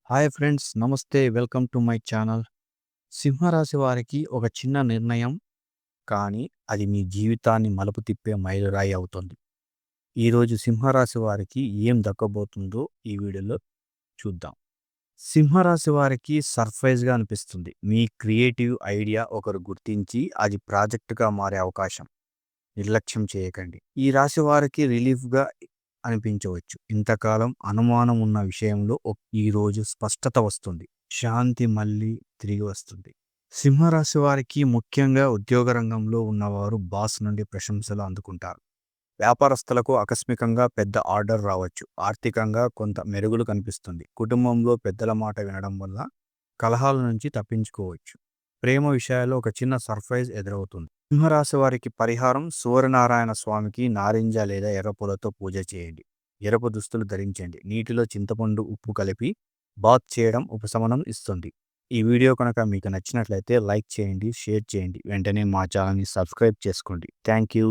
Hi friends, నమస్తే. Welcome to my channel. సింహరాశి వారికి ఒక చిన్న నిర్ణయం, కానీ అది మీ జీవితాన్ని మలుపు తిప్పే మైలురాయి అవుతుంది. ఈరోజు సింహరాశి వారికి ఏం దక్కబోతుందో ఈ వీడియోలో చూద్దాం. సింహరాశి వారికి సర్ప్రైజ్గా అనిపిస్తుంది. మీ క్రియేటివ్ ఐడియా ఒకరు గుర్తించి అది ప్రాజెక్టుగా మారే అవకాశం. నిర్లక్ష్యం చేయకండి. ఈ రాశి వారికి రిలీఫ్గా అనిపించవచ్చు. ఇంతకాలం అనుమానం ఉన్న విషయంలో ఈరోజు స్పష్టత వస్తుంది. శాంతి మళ్ళీ తిరిగి వస్తుంది. సింహరాశి వారికి ముఖ్యంగా ఉద్యోగ రంగంలో ఉన్నవారు బాస్ నుండి ప్రశంసలు అందుకుంటారు. వ్యాపారస్తులకు ఆకస్మికంగా పెద్ద ఆర్డర్ రావచ్చు. ఆర్థికంగా కొంత మెరుగులు కనిపిస్తుంది. కుటుంబంలో పెద్దల మాట వినడం వల్ల కలహాల నుంచి తప్పించుకోవచ్చు. ప్రేమ విషయాల్లో ఒక చిన్న సర్ప్రైజ్ ఎదురవుతుంది. సింహరాశి వారికి పరిహారం: సూర్యనారాయణ స్వామికి నారింజ లేదా ఎర్రపూలతో పూజ చేయండి. ఎరుపు దుస్తులు ధరించండి. నీటిలో చింతపండు ఉప్పు కలిపి బాత్ చేయడం ఉపశమనం ఇస్తుంది. ఈ వీడియో కనుక మీకు నచ్చినట్లయితే లైక్ చేయండి, షేర్ చేయండి. వెంటనే మా ఛానల్ని సబ్స్క్రైబ్ చేసుకోండి. Thank you.